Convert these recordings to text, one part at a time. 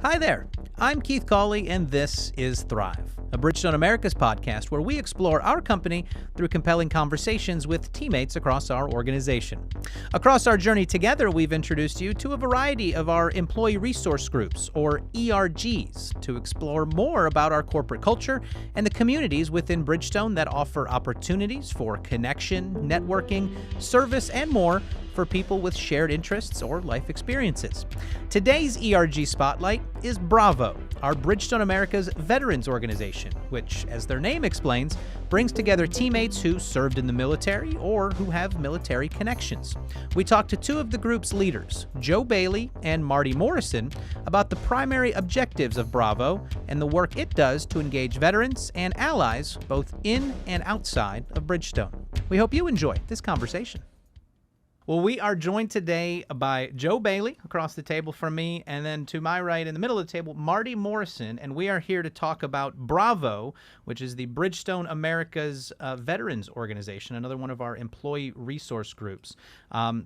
Hi there, I'm Keith Cawley, and this is Thrive, a Bridgestone Americas podcast where we explore our company through compelling conversations with teammates across our organization. Across our journey together, we've introduced you to a variety of our employee resource groups, or ERGs, to explore more about our corporate culture and the communities within Bridgestone that offer opportunities for connection, networking, service, and more for people with shared interests or life experiences. Today's ERG Spotlight is Bravo, our Bridgestone Americas Veterans Organization, which, as their name explains, brings together teammates who served in the military or who have military connections. We talked to two of the group's leaders, Joe Bailey and Marty Morrison, about the primary objectives of Bravo and the work it does to engage veterans and allies both in and outside of Bridgestone. We hope you enjoy this conversation. Well, we are joined today by Joe Bailey across the table from me, and then to my right in the middle of the table, Marty Morrison, and we are here to talk about Bravo, which is the Bridgestone Americas Veterans Organization, another one of our employee resource groups.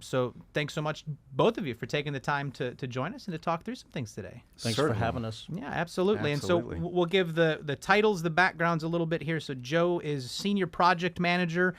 So thanks so much, both of you, for taking the time to join us and to talk through some things today. Thanks for having us. Yeah, absolutely. And so we'll give the titles, the backgrounds a little bit here. So Joe is Senior Project Manager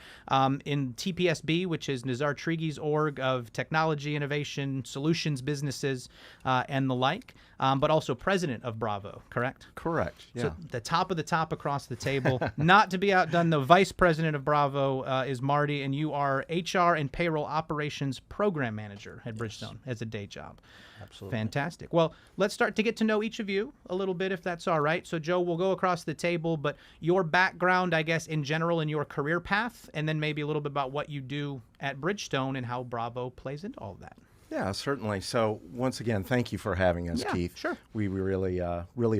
in TPSB, which is Nizar Trigi's org of technology, innovation, solutions, businesses, and the like, but also president of Bravo, correct? Correct, yeah. So the top of the top across the table, not to be outdone, the vice president of Bravo is Marty, and you are HR and Payroll Operations Program Manager at Bridgestone as a day job. Absolutely. Fantastic. Well, let's start to get to know each of you a little bit, if that's all right. So, Joe, we'll go across the table, but your background, I guess, in general, in your career path, and then maybe a little bit about what you do at Bridgestone and how Bravo plays into all of that. Yeah, certainly. So, once again, thank you for having us, Keith. Sure. We really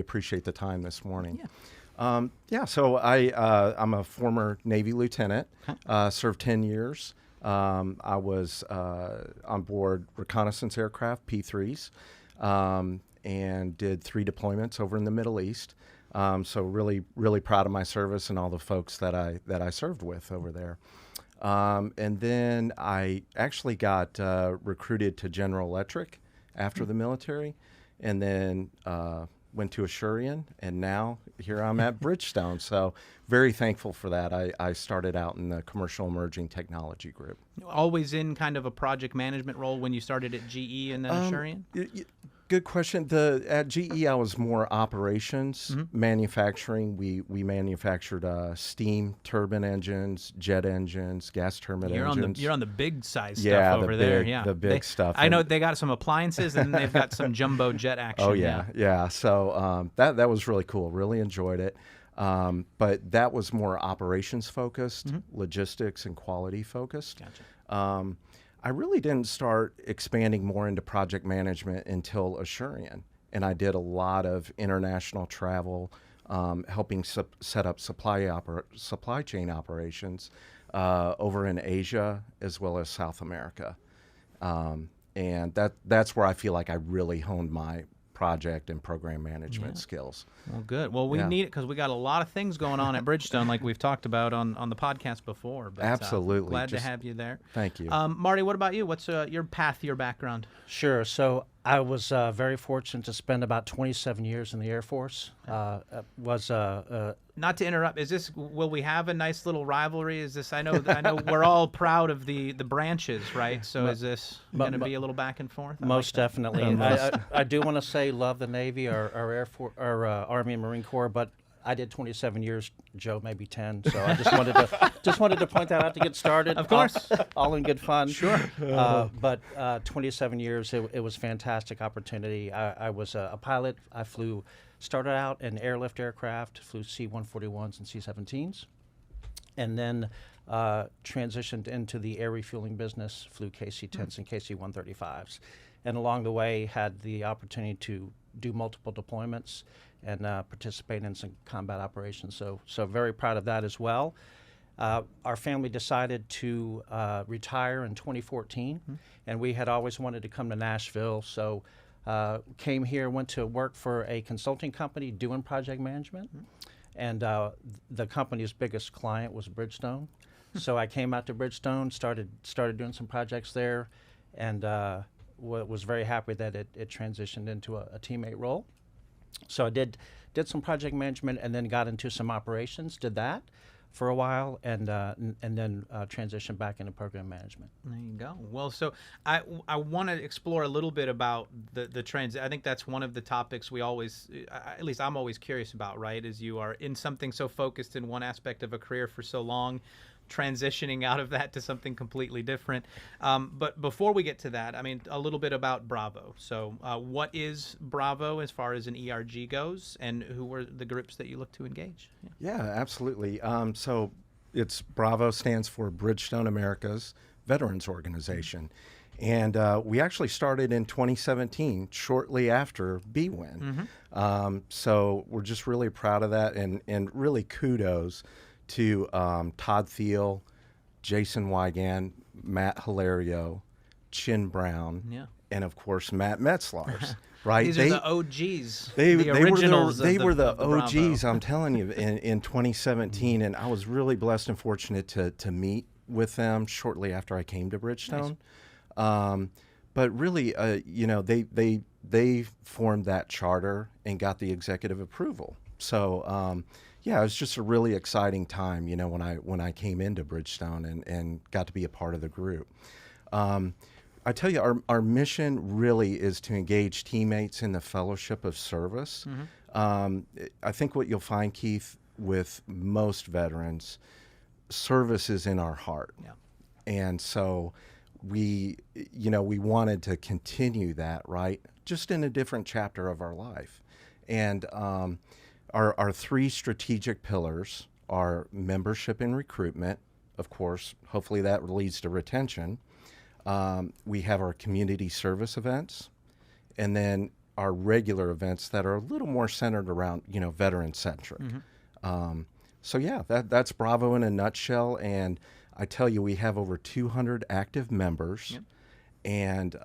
appreciate the time this morning. Yeah. So I'm a former Navy lieutenant, served 10 years. I was on board reconnaissance aircraft, P-3s, and did 3 deployments over in the Middle East. So really proud of my service and all the folks that I served with over there. And then I actually got recruited to General Electric after the military, and then went to Asurion, and now here I'm at Bridgestone. So very thankful for that. I started out in the commercial emerging technology group. Always in kind of a project management role when you started at GE and then Asurion? Good question. At GE, I was more operations, manufacturing. We manufactured steam turbine engines, jet engines, gas turbine engines. You're on the big size stuff over there. Yeah, the big stuff. I know they got some appliances, and they've got some jumbo jet action. Oh yeah. So that was really cool. Really enjoyed it. But that was more operations focused, logistics and quality focused. Gotcha. I really didn't start expanding more into project management until Asurion, and I did a lot of international travel, helping set up supply chain operations over in Asia as well as South America, and that's where I feel like I really honed my project and program management skills. Well, good. Well, we need it because we got a lot of things going on at Bridgestone, like we've talked about on the podcast before. But, absolutely. Glad to have you there. Thank you. Marty, what about you? What's your path, your background? Sure. So I was very fortunate to spend about 27 years in the Air Force. Not to interrupt, will we have a nice little rivalry? Is this? I know we're all proud of the branches, right? So is this going to be a little back and forth? Most definitely. I do want to say love the Navy, our Air Force, our Army and Marine Corps, but I did 27 years, Joe maybe 10. So I just wanted to point that out to get started. Of course, all in good fun. Sure. But 27 years, it was a fantastic opportunity. I was a pilot. I started out in airlift aircraft, flew C-141s and C-17s, and then transitioned into the air refueling business, flew KC-10s and KC-135s, and along the way had the opportunity to do multiple deployments and participate in some combat operations. So very proud of that as well. Our family decided to retire in 2014, and we had always wanted to come to Nashville. So came here, went to work for a consulting company doing project management, and the company's biggest client was Bridgestone. So I came out to Bridgestone, started doing some projects there, and was very happy that it transitioned into a teammate role. So I did some project management, and then got into some operations. Did that for a while, and then transitioned back into program management. There you go. Well, so I want to explore a little bit about the trends. I think that's one of the topics we always, at least I'm always curious about, right? Is you are in something so focused in one aspect of a career for so long, transitioning out of that to something completely different. But before we get to that, I mean, a little bit about Bravo. So what is Bravo as far as an ERG goes, and who were the groups that you look to engage? Yeah, absolutely. So it's Bravo stands for Bridgestone America's Veterans Organization. And we actually started in 2017, shortly after BWIN. So we're just really proud of that, and really kudos to Todd Thiel, Jason Wygand, Matt Hilario, Chin Brown, and of course Matt Metzlars. Right? These are the OGs. They were the Bravo. OGs. I'm telling you, in 2017, and I was really blessed and fortunate to meet with them shortly after I came to Bridgestone. Nice. But really, they formed that charter and got the executive approval. So. Yeah, it was just a really exciting time, when I came into Bridgestone and got to be a part of the group. I tell you, our mission really is to engage teammates in the fellowship of service. I think what you'll find, Keith, with most veterans, service is in our heart. Yeah. And so we wanted to continue that, right? Just in a different chapter of our life. And our three strategic pillars are membership and recruitment. Of course, hopefully that leads to retention. We have our community service events, and then our regular events that are a little more centered around, veteran-centric. So yeah, that's Bravo in a nutshell. And I tell you, we have over 200 active members, and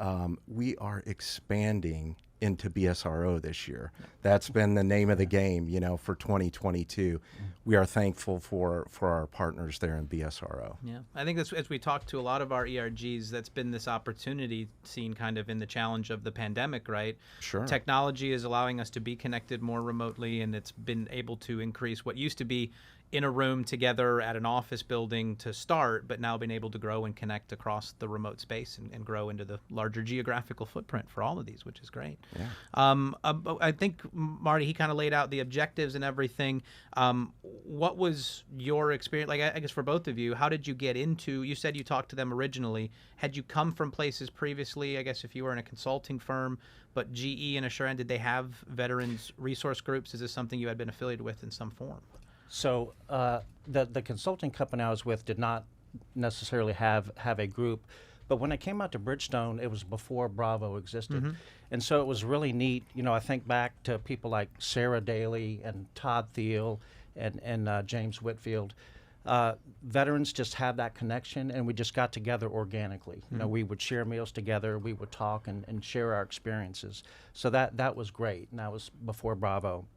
we are expanding into BSRO this year. That's been the name of the game, for 2022. We are thankful for our partners there in BSRO. Yeah, I think that's, as we talk to a lot of our ERGs, that's been this opportunity seen kind of in the challenge of the pandemic, right? Sure. Technology is allowing us to be connected more remotely, and it's been able to increase what used to be in a room together at an office building to start, but now been able to grow and connect across the remote space and grow into the larger geographical footprint for all of these, which is great. Yeah. I think Marty, he kind of laid out the objectives and everything. What was your experience? Like, I guess for both of you, how did you get into, you said you talked to them originally. Had you come from places previously, I guess if you were in a consulting firm, but GE and Assurant, did they have veterans resource groups? Is this something you had been affiliated with in some form? So the consulting company I was with did not necessarily have a group, but when I came out to Bridgestone, it was before Bravo existed, and so it was really neat. I think back to people like Sarah Daly and Todd Thiel and James Whitfield. Veterans just had that connection, and we just got together organically. We would share meals together, we would talk and share our experiences. So that was great, and that was before Bravo.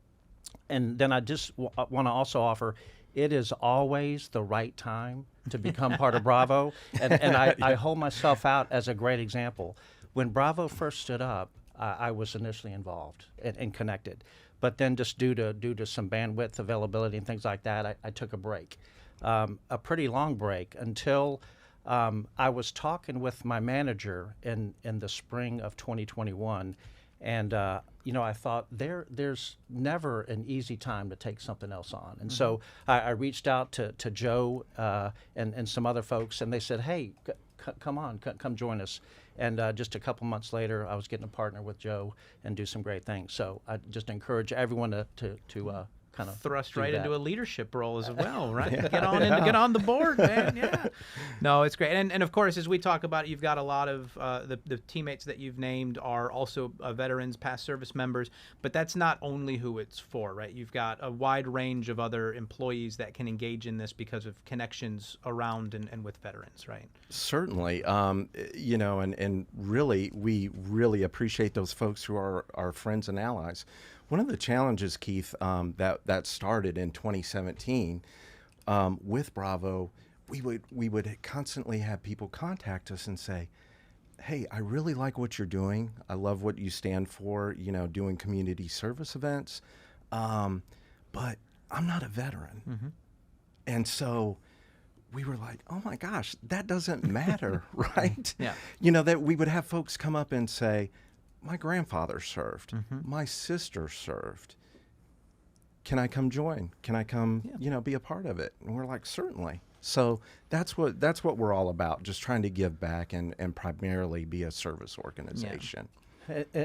And then I just want to also offer, it is always the right time to become part of Bravo. And I hold myself out as a great example. When Bravo first stood up, I was initially involved and connected. But then just due to some bandwidth availability and things like that, I took a break, a pretty long break, until I was talking with my manager in the spring of 2021. And I thought there's never an easy time to take something else on. And so I reached out to Joe and some other folks, and they said, hey, come join us. And just a couple months later, I was getting a partner with Joe and do some great things. So I just encourage everyone to kind of thrust right that. into a leadership role as well, right? Get on the board, man. Yeah. No, it's great. And of course, as we talk about, you've got a lot of the teammates that you've named are also veterans, past service members, but that's not only who it's for, right? You've got a wide range of other employees that can engage in this because of connections around and with veterans, right? Certainly. And really, we really appreciate those folks who are our friends and allies. One of the challenges, Keith, that started in 2017 with Bravo, we would constantly have people contact us and say, hey, I really like what you're doing. I love what you stand for, doing community service events. But I'm not a veteran. Mm-hmm. And so we were like, oh my gosh, that doesn't matter, right? Yeah. That we would have folks come up and say, my grandfather served, my sister served. Can I come join? Can I come, be a part of it? And we're like, certainly. So that's what we're all about, just trying to give back and primarily be a service organization.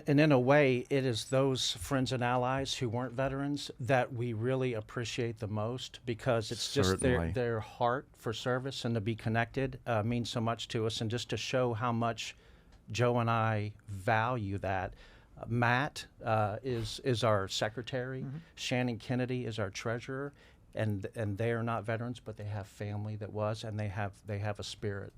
And in a way, it is those friends and allies who weren't veterans that we really appreciate the most, because it's just their heart for service and to be connected means so much to us. And just to show how much Joe and I value that, Matt is our secretary. Shannon Kennedy is our treasurer, and they are not veterans, but they have family that was, and they have a spirit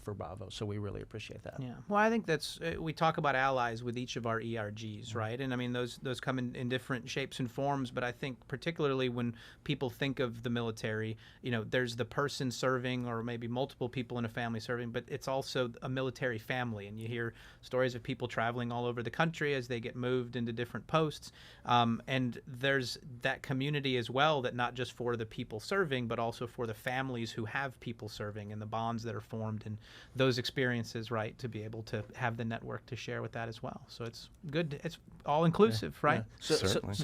for Bravo. So we really appreciate that. Yeah. Well, I think that's we talk about allies with each of our ERGs, right? And I mean those come in different shapes and forms, but I think particularly when people think of the military, there's the person serving, or maybe multiple people in a family serving, but it's also a military family, and you hear stories of people traveling all over the country as they get moved into different posts, and there's that community as well, that not just for the people serving, but also for the families who have people serving, and the bonds that are formed and those experiences, right, to be able to have the network to share with that as well. So it's good. It's all inclusive, right?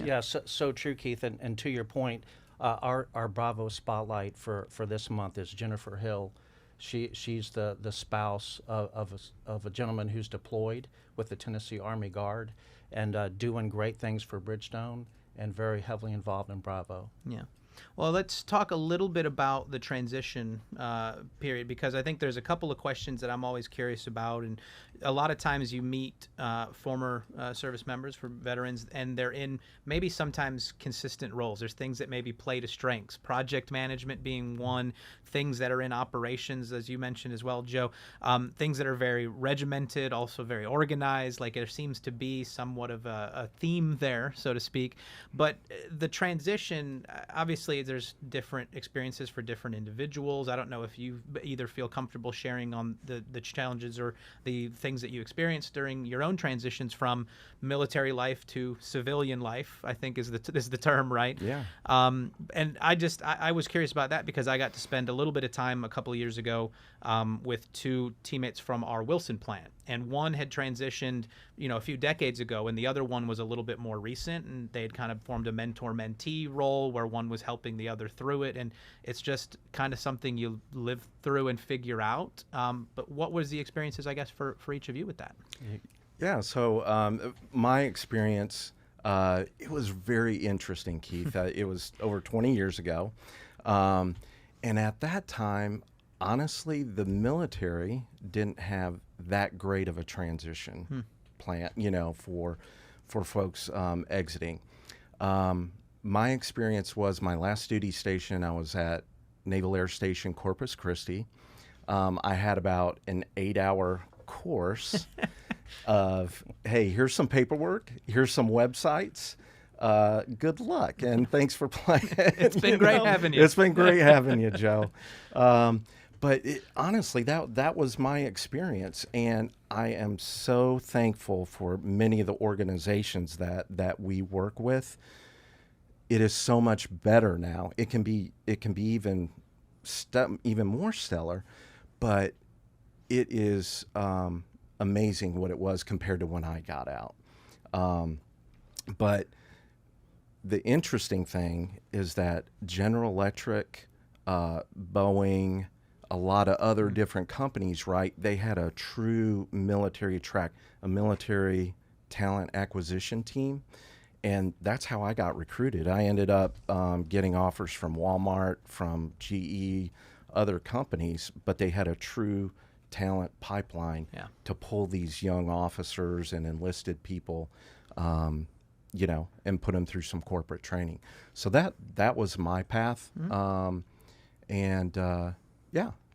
Yeah. So true, Keith. And to your point, our Bravo spotlight for this month is Jennifer Hill. She's the spouse of a gentleman who's deployed with the Tennessee Army Guard, and doing great things for Bridgestone, and very heavily involved in Bravo. Yeah. Well, let's talk a little bit about the transition period, because I think there's a couple of questions that I'm always curious about. And a lot of times you meet former service members, for veterans, and they're in maybe sometimes consistent roles. There's things that maybe play to strengths, project management being one, things that are in operations, as you mentioned as well, Joe, things that are very regimented, also very organized. Like there seems to be somewhat of a theme there, so to speak. But the transition, obviously, there's different experiences for different individuals. I don't know if you either feel comfortable sharing on the challenges or the things that you experienced during your own transitions from military life to civilian life, I think is the term, right? Yeah. And I was curious about that, because I got to spend a little bit of time a couple of years ago with two teammates from our Wilson plant. And one had transitioned, a few decades ago, and the other one was a little bit more recent, and they had kind of formed a mentor-mentee role where one was helping the other through it. And it's just kind of something you live through and figure out. But what was the experiences, I guess, for each of you with that? Yeah, so my experience, it was very interesting, Keith. It was over 20 years ago. And at that time, honestly, the military didn't have that great of a transition plan, for folks exiting. My experience was my last duty station, I was at Naval Air Station Corpus Christi. I had about an 8-hour course of, hey, here's some paperwork, here's some websites. Good luck, and thanks for playing. It's been great having you. It's been great having you, Joe. But honestly, that was my experience, and I am so thankful for many of the organizations that we work with. It is so much better now. It can be even more stellar, but it is amazing what it was compared to when I got out. But the interesting thing is that General Electric, Boeing, a lot of other different companies, right? They had a true military track, a military talent acquisition team. And that's how I got recruited. I ended up getting offers from Walmart, from GE, other companies, but they had a true talent pipeline to pull these young officers and enlisted people, and put them through some corporate training. So that was my path.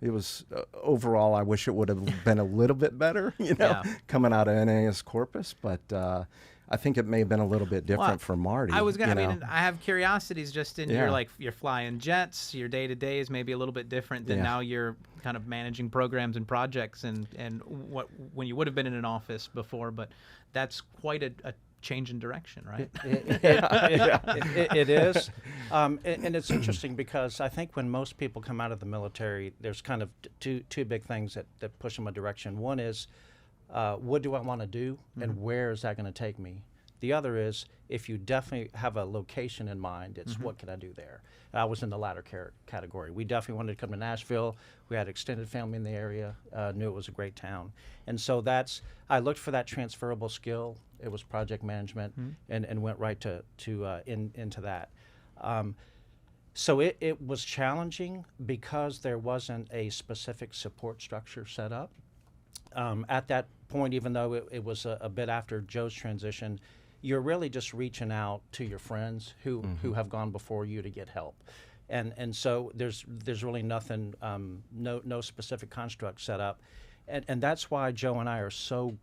It was overall, I wish it would have been a little bit better, coming out of NAS Corpus, but I think it may have been a little bit different for Marty. I was gonna. you I know? mean, I have curiosities just in Yeah. you're flying jets. Your day to day is maybe a little bit different than Yeah. now you're kind of managing programs and projects and what when you would have been in an office before. But that's quite a change in direction, right? It is, and it's interesting because I think when most people come out of the military, there's kind of two big things that push them a direction. One is, what do I want to do, and where is that going to take me? The other is, if you definitely have a location in mind, it's what can I do there? And I was in the latter category. We definitely wanted to come to Nashville. We had extended family in the area, knew it was a great town. And so I looked for that transferable skill. It was project management, and went right into that. So it was challenging because there wasn't a specific support structure set up. At that point, even though it was a bit after Joe's transition, you're really just reaching out to your friends who have gone before you to get help. And so there's really nothing, no specific construct set up. And that's why Joe and I are so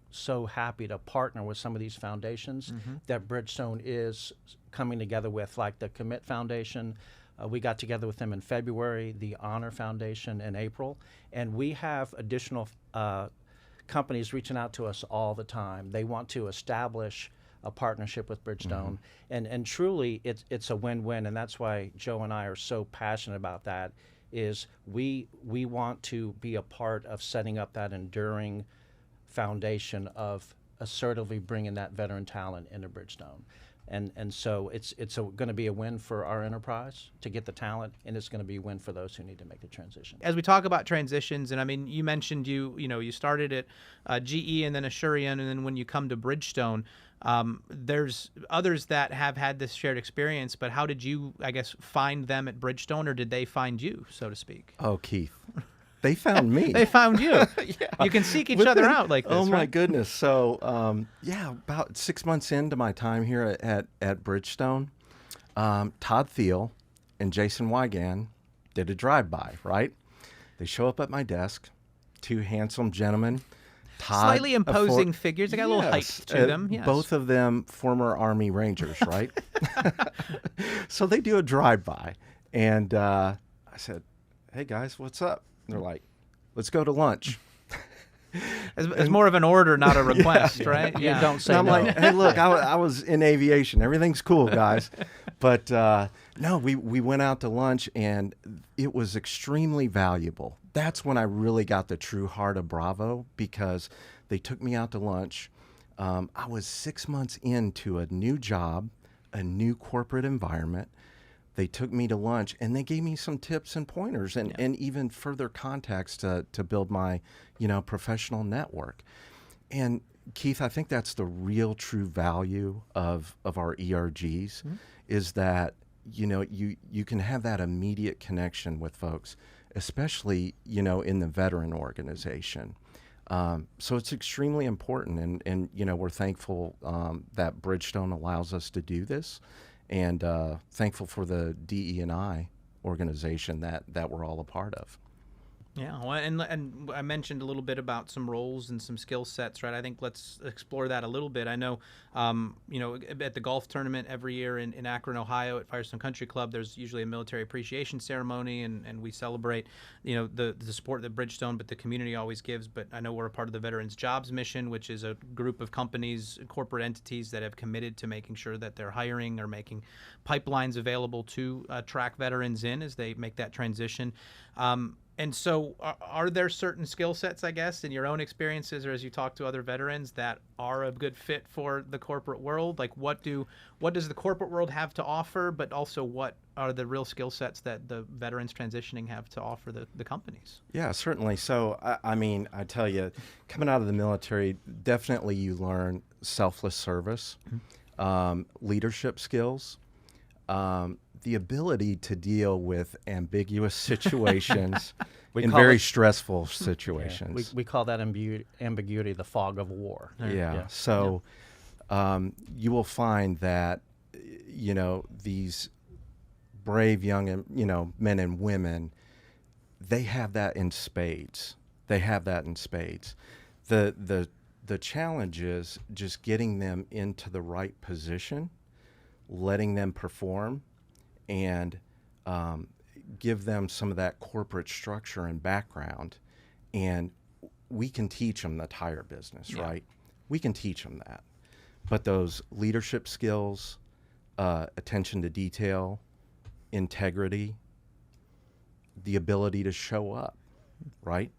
happy to partner with some of these foundations that Bridgestone is coming together with, like the Commit Foundation. We got together with them in February, the Honor Foundation in April, and we have additional companies reaching out to us all the time. They want to establish a partnership with Bridgestone, and truly it's a win-win, and that's why Joe and I are so passionate about that. Is we want to be a part of setting up that enduring foundation of assertively bringing that veteran talent into Bridgestone. And so it's going to be a win for our enterprise to get the talent, and it's going to be a win for those who need to make the transition. As we talk about transitions, and I mean, you mentioned you started at GE and then Asurion, and then when you come to Bridgestone, there's others that have had this shared experience. But how did you, I guess, find them at Bridgestone, or did they find you, so to speak? Oh, Keith. They found me. They found you. You can seek each other out like this. Oh, my right? goodness. So, about 6 months into my time here at Bridgestone, Todd Thiel and Jason Wygan did a drive-by, right? They show up at my desk, two handsome gentlemen. Todd, Slightly imposing figures. They got a little height to them. Yes. Both of them former Army Rangers, right? So they do a drive-by. And I said, hey, guys, what's up? They're like, let's go to lunch. It's more of an order, not a request, right? You don't say And I'm no. like, hey, look, I was in aviation. Everything's cool, guys. But no, we went out to lunch, and it was extremely valuable. That's when I really got the true heart of Bravo, because they took me out to lunch. I was 6 months into a new job, a new corporate environment. They took me to lunch, and they gave me some tips and pointers and even further contacts to build my, professional network. And Keith, I think that's the real true value of our ERGs, is that, you can have that immediate connection with folks, especially, in the veteran organization. So it's extremely important, and we're thankful that Bridgestone allows us to do this. And thankful for the DE&I organization that we're all a part of. Yeah, well, and I mentioned a little bit about some roles and some skill sets, right? I think let's explore that a little bit. I know, at the golf tournament every year in Akron, Ohio, at Firestone Country Club, there's usually a military appreciation ceremony, and we celebrate, the support that Bridgestone, but the community always gives. But I know we're a part of the Veterans Jobs Mission, which is a group of companies, corporate entities that have committed to making sure that they're hiring or making pipelines available to track veterans in as they make that transition. And so are there certain skill sets, I guess, in your own experiences or as you talk to other veterans that are a good fit for the corporate world? Like what does the corporate world have to offer, but also what are the real skill sets that the veterans transitioning have to offer the companies? Yeah, certainly. So, I tell you, coming out of the military, definitely you learn selfless service, leadership skills, the ability to deal with ambiguous situations in very stressful situations. We call that ambiguity the fog of war. Yeah. So you will find that, these brave young, men and women, they have that in spades. The the challenge is just getting them into the right position, letting them perform, and give them some of that corporate structure and background. And we can teach them the tire business, right? We can teach them that. But those leadership skills, attention to detail, integrity, the ability to show up, right?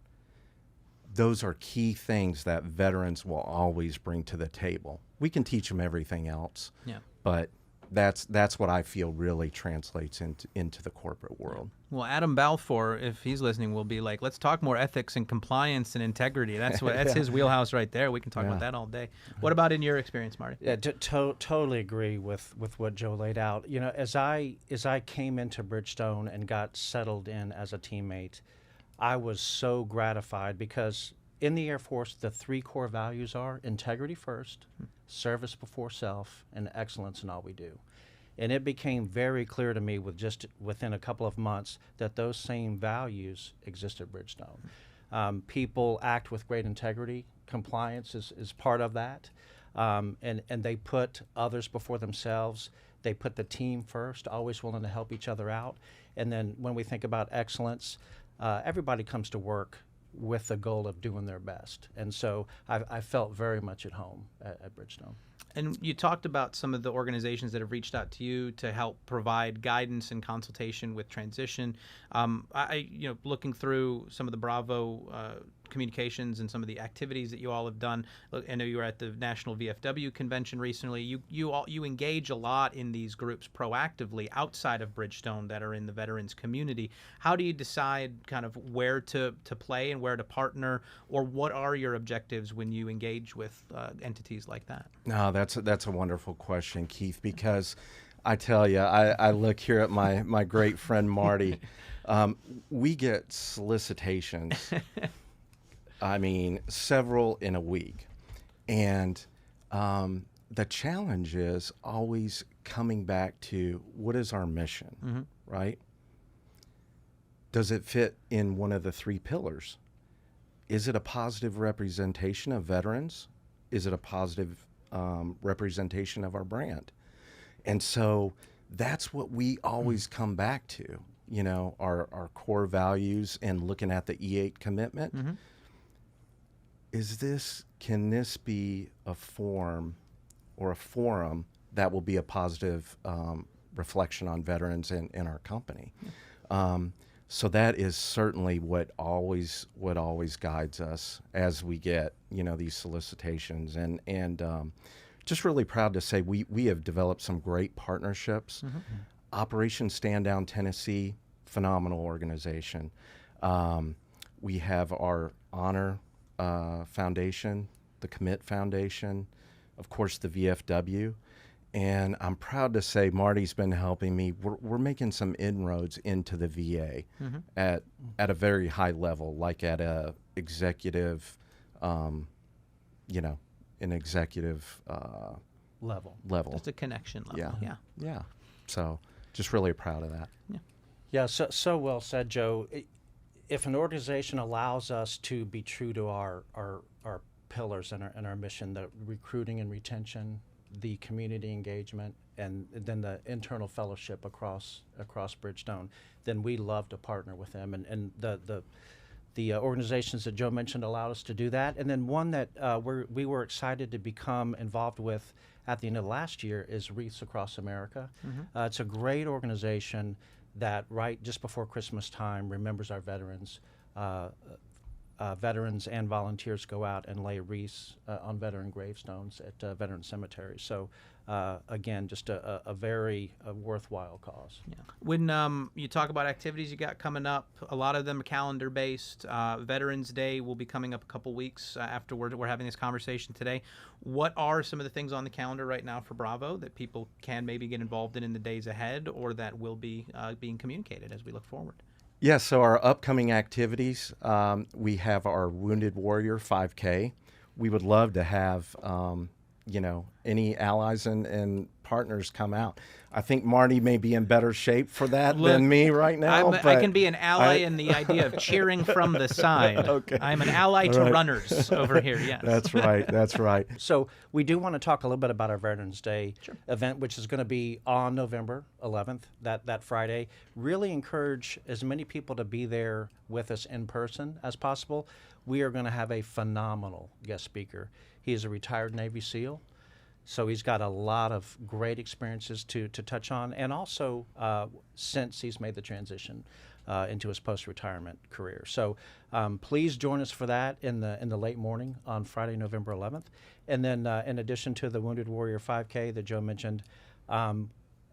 Those are key things that veterans will always bring to the table. We can teach them everything else, but that's what I feel really translates into the corporate world. Well, Adam Balfour, if he's listening, will be like, let's talk more ethics and compliance and integrity. That's his wheelhouse right there. We can talk about that all day. What about in your experience, Marty? Yeah, totally agree with what Joe laid out. You know, as I came into Bridgestone and got settled in as a teammate, I was so gratified because in the Air Force, the 3 core values are integrity first, service before self, and excellence in all we do. And it became very clear to me within a couple of months that those same values exist at Bridgestone. People act with great integrity. Compliance is part of that. And they put others before themselves. They put the team first, always willing to help each other out. And then when we think about excellence, everybody comes to work with the goal of doing their best. And so I felt very much at home at Bridgestone. And you talked about some of the organizations that have reached out to you to help provide guidance and consultation with transition. Looking through some of the Bravo communications and some of the activities that you all have done. I know you were at the National VFW convention recently. You engage a lot in these groups proactively outside of Bridgestone that are in the veterans community. How do you decide kind of where to play and where to partner, or what are your objectives when you engage with entities like that? No, that's a wonderful question, Keith, because I tell you, I look here at my great friend Marty. We get solicitations. I mean, several in a week. And the challenge is always coming back to what is our mission, right? Does it fit in one of the 3 pillars? Is it a positive representation of veterans? Is it a positive representation of our brand? And so that's what we always come back to, our core values and looking at the E8 commitment. Can this be a form or a forum that will be a positive reflection on veterans and our company? So that is certainly what always guides us as we get these solicitations, and just really proud to say we have developed some great partnerships. Operation Stand Down Tennessee, phenomenal organization. We have our Honor Foundation, the Commit Foundation, of course the VFW, and I'm proud to say Marty's been helping me. We're making some inroads into the VA at a very high level, like at a executive, an executive level. Just a connection level. Yeah. So just really proud of that. Yeah. So well said, Joe. If an organization allows us to be true to our pillars and our mission, the recruiting and retention, the community engagement, and then the internal fellowship across Bridgestone, then we love to partner with them. And the organizations that Joe mentioned allowed us to do that. And then one that we were excited to become involved with at the end of last year is Wreaths Across America. It's a great organization that right just before Christmas time remembers our veterans. Veterans and volunteers go out and lay wreaths on veteran gravestones at veteran cemeteries. So again, just a very worthwhile cause. Yeah. When you talk about activities you got coming up, a lot of them are calendar-based. Veterans Day will be coming up a couple weeks after we're having this conversation today. What are some of the things on the calendar right now for Bravo that people can maybe get involved in the days ahead, or that will be being communicated as we look forward? Yeah, so our upcoming activities, we have our Wounded Warrior 5K. We would love to have any allies and partners come out. I think Marty may be in better shape for that than me right now. I can be an ally in the idea of cheering from the side. Okay. I'm an ally to runners over here, yes. That's right. That's right. So we do want to talk a little bit about our Veterans Day event, which is going to be on November 11th, that Friday. Really encourage as many people to be there with us in person as possible. We are going to have a phenomenal guest speaker. He is a retired Navy SEAL. So he's got a lot of great experiences to touch on, and also since he's made the transition into his post-retirement career. So please join us for that in the late morning on Friday, November 11th. And then in addition to the Wounded Warrior 5K that Joe mentioned,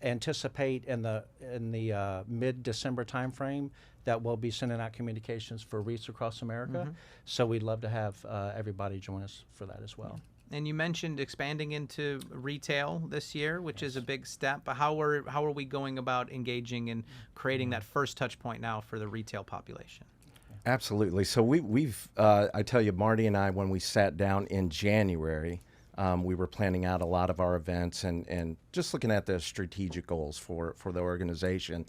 anticipate in the mid-December timeframe that we'll be sending out communications for Wreaths Across America. So we'd love to have everybody join us for that as well. And you mentioned expanding into retail this year, which is a big step. How are we going about engaging and creating that first touch point now for the retail population? Absolutely. So we've I tell you, Marty and I, when we sat down in January, we were planning out a lot of our events and just looking at the strategic goals for the organization.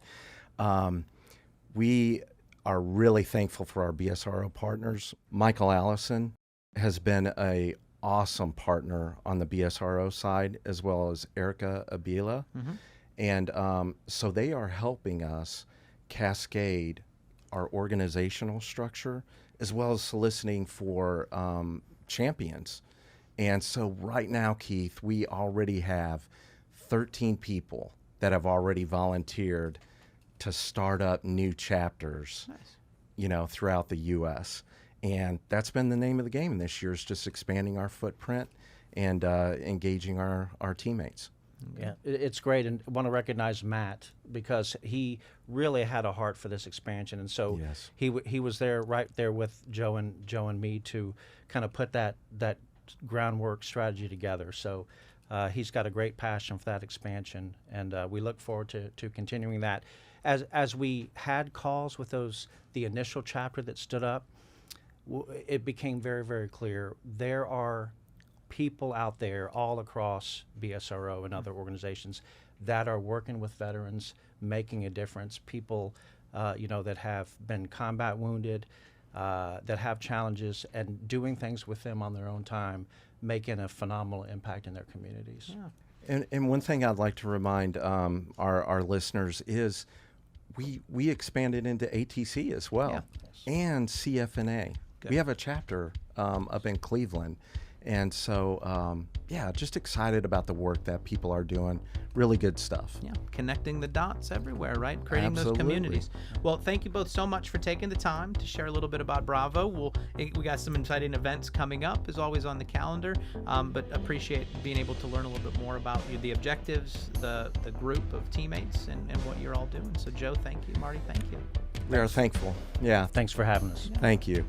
We are really thankful for our BSRO partners. Michael Allison has been a awesome partner on the BSRO side, as well as Erica Abila. And so they are helping us cascade our organizational structure, as well as soliciting for champions. And so right now, Keith, we already have 13 people that have already volunteered to start up new chapters, throughout the U.S. And that's been the name of the game this year, is just expanding our footprint and engaging our teammates. Yeah, it's great, and I want to recognize Matt because he really had a heart for this expansion, and so he was there right there with Joe and me to kind of put that groundwork strategy together. So he's got a great passion for that expansion, and we look forward to continuing that. As we had calls with the initial chapter that stood up, it became very, very clear there are people out there all across BSRO and other organizations that are working with veterans, making a difference. People, that have been combat wounded, that have challenges, and doing things with them on their own time, making a phenomenal impact in their communities. Yeah. And one thing I'd like to remind our listeners is we expanded into ATC as well, and CFNA. Good. We have a chapter up in Cleveland. And so, just excited about the work that people are doing. Really good stuff. Yeah, connecting the dots everywhere, right? Creating those communities. Well, thank you both so much for taking the time to share a little bit about Bravo. We got some exciting events coming up, as always, on the calendar, but appreciate being able to learn a little bit more about the objectives, the group of teammates, and what you're all doing. So, Joe, thank you. Marty, thank you. We are thankful. Yeah. Thanks for having us. Yeah. Thank you.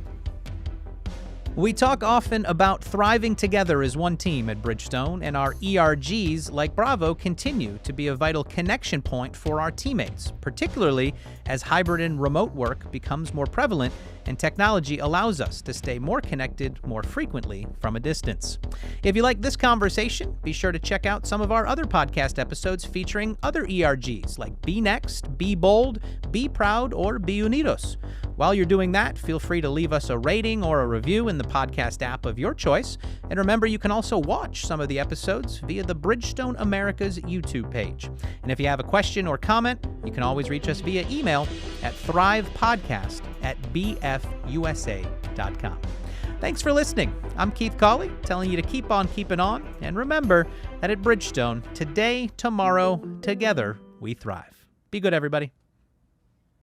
We talk often about thriving together as one team at Bridgestone, and our ERGs, like Bravo, continue to be a vital connection point for our teammates, particularly as hybrid and remote work becomes more prevalent and technology allows us to stay more connected more frequently from a distance. If you like this conversation, be sure to check out some of our other podcast episodes featuring other ERGs like Be Next, Be Bold, Be Proud, or Be Unidos. While you're doing that, feel free to leave us a rating or a review in the podcast app of your choice. And remember, you can also watch some of the episodes via the Bridgestone America's YouTube page. And if you have a question or comment, you can always reach us via email at thrivepodcast@bfusa.com. Thanks for listening. I'm Keith Cawley, telling you to keep on keeping on. And remember that at Bridgestone, today, tomorrow, together, we thrive. Be good, everybody.